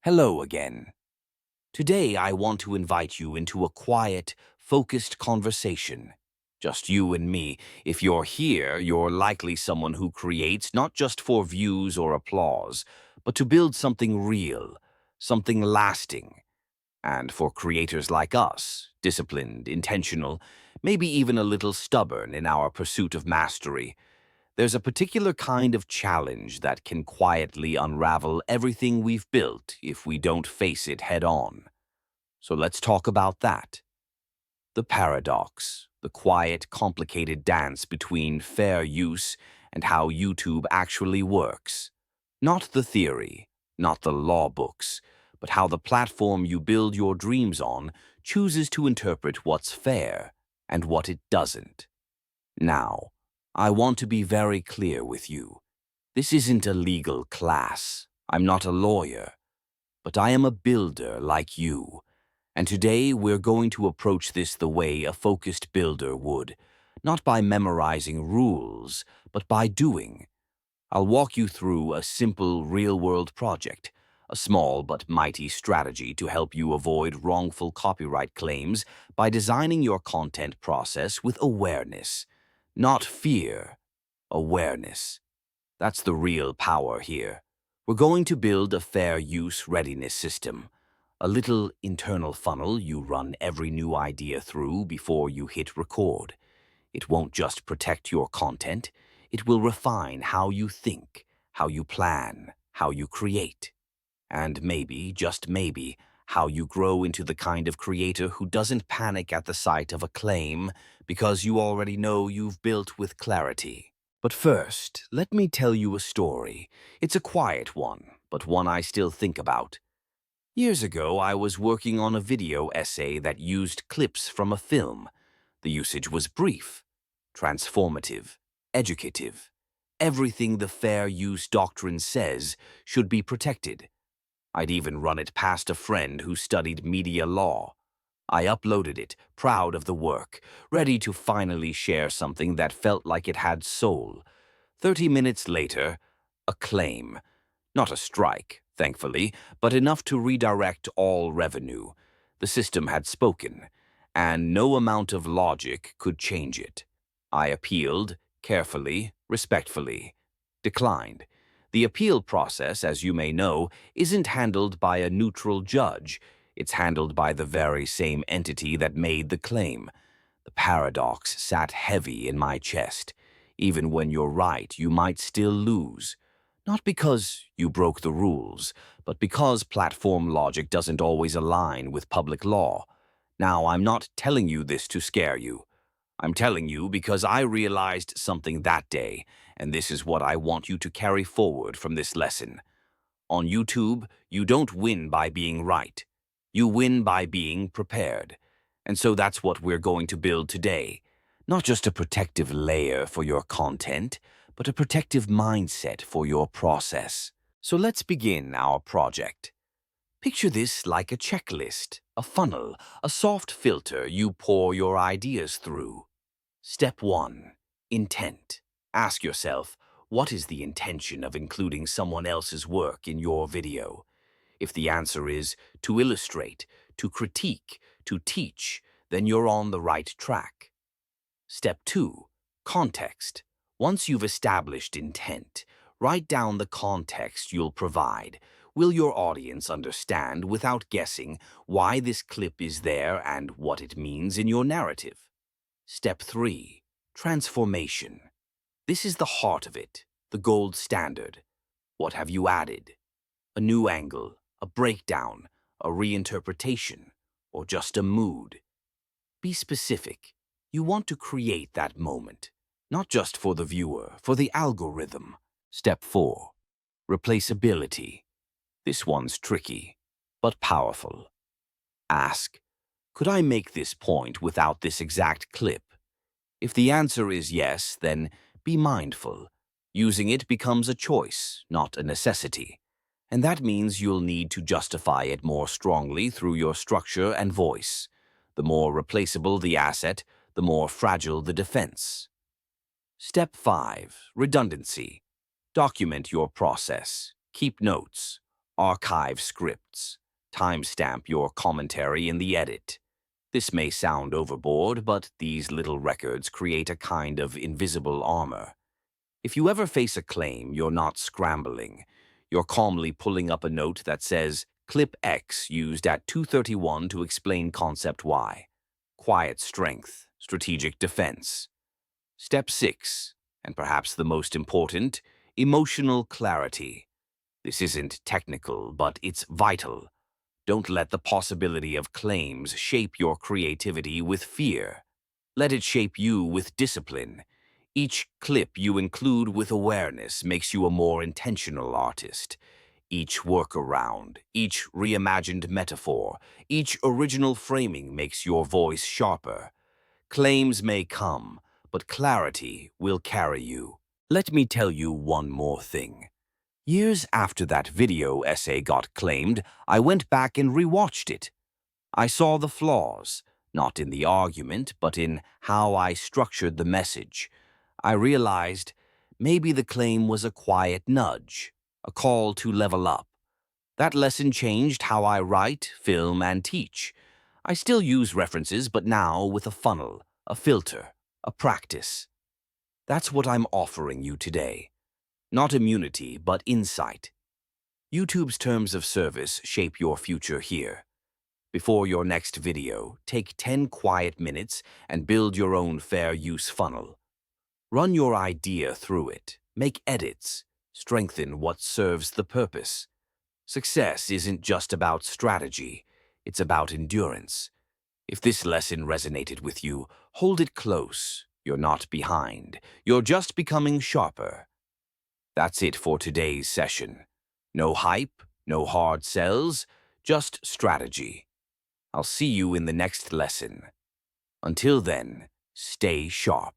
Hello again. Today I want to invite you into a quiet, focused conversation. Just you and me. If you're here, you're likely someone who creates not just for views or applause, but to build something real, something lasting. And for creators like us, disciplined, intentional, maybe even a little stubborn in our pursuit of mastery, there's a particular kind of challenge that can quietly unravel everything we've built if we don't face it head on. So let's talk about that. The paradox, the quiet, complicated dance between fair use and how YouTube actually works. Not the theory, not the law books, but how the platform you build your dreams on chooses to interpret what's fair and what it doesn't. Now, I want to be very clear with you. This isn't a legal class. I'm not a lawyer, but I am a builder like you. And today we're going to approach this the way a focused builder would, not by memorizing rules, but by doing. I'll walk you through a simple real-world project, a small but mighty strategy to help you avoid wrongful copyright claims by designing your content process with awareness, not fear, awareness. That's the real power here. We're going to build a fair use readiness system, a little internal funnel you run every new idea through before you hit record. It won't just protect your content, it will refine how you think, how you plan, how you create. And maybe, just maybe, how you grow into the kind of creator who doesn't panic at the sight of a claim because you already know you've built with clarity. But first, let me tell you a story. It's a quiet one, but one I still think about. Years ago, I was working on a video essay that used clips from a film. The usage was brief, transformative, educative. Everything the fair use doctrine says should be protected. I'd even run it past a friend who studied media law. I uploaded it, proud of the work, ready to finally share something that felt like it had soul. 30 minutes later, a claim. Not a strike, thankfully, but enough to redirect all revenue. The system had spoken, and no amount of logic could change it. I appealed, carefully, respectfully. Declined. The appeal process, as you may know, isn't handled by a neutral judge. It's handled by the very same entity that made the claim. The paradox sat heavy in my chest. Even when you're right, you might still lose. Not because you broke the rules, but because platform logic doesn't always align with public law. Now, I'm not telling you this to scare you. I'm telling you because I realized something that day, and this is what I want you to carry forward from this lesson. On YouTube, you don't win by being right. You win by being prepared. And so that's what we're going to build today. Not just a protective layer for your content, but a protective mindset for your process. So let's begin our project. Picture this like a checklist, a funnel, a soft filter you pour your ideas through. Step 1. Intent. Ask yourself, what is the intention of including someone else's work in your video? If the answer is to illustrate, to critique, to teach, then you're on the right track. Step 2. Context. Once you've established intent, write down the context you'll provide. Will your audience understand without guessing why this clip is there and what it means in your narrative? Step 3. Transformation. This is the heart of it, the gold standard. What have you added? A new angle, a breakdown, a reinterpretation, or just a mood? Be specific. You want to create that moment, not just for the viewer, for the algorithm. Step 4. Replaceability. This one's tricky, but powerful. Ask, could I make this point without this exact clip? If the answer is yes, then be mindful. Using it becomes a choice, not a necessity. And that means you'll need to justify it more strongly through your structure and voice. The more replaceable the asset, the more fragile the defense. Step 5. Redundancy. Document your process. Keep notes. Archive scripts. Timestamp your commentary in the edit. This may sound overboard, but these little records create a kind of invisible armor. If you ever face a claim, you're not scrambling. You're calmly pulling up a note that says, Clip X used at 2:31 to explain concept Y. Quiet strength, strategic defense. Step 6, and perhaps the most important, emotional clarity. This isn't technical, but it's vital. Don't let the possibility of claims shape your creativity with fear. Let it shape you with discipline. Each clip you include with awareness makes you a more intentional artist. Each workaround, each reimagined metaphor, each original framing makes your voice sharper. Claims may come, but clarity will carry you. Let me tell you one more thing. Years after that video essay got claimed, I went back and rewatched it. I saw the flaws, not in the argument, but in how I structured the message. I realized maybe the claim was a quiet nudge, a call to level up. That lesson changed how I write, film, and teach. I still use references, but now with a funnel, a filter, a practice. That's what I'm offering you today. Not immunity, but insight. YouTube's terms of service shape your future here. Before your next video, take 10 quiet minutes and build your own fair use funnel. Run your idea through it, make edits, strengthen what serves the purpose. Success isn't just about strategy, it's about endurance. If this lesson resonated with you, hold it close. You're not behind. You're just becoming sharper. That's it for today's session. No hype, no hard sells, just strategy. I'll see you in the next lesson. Until then, stay sharp.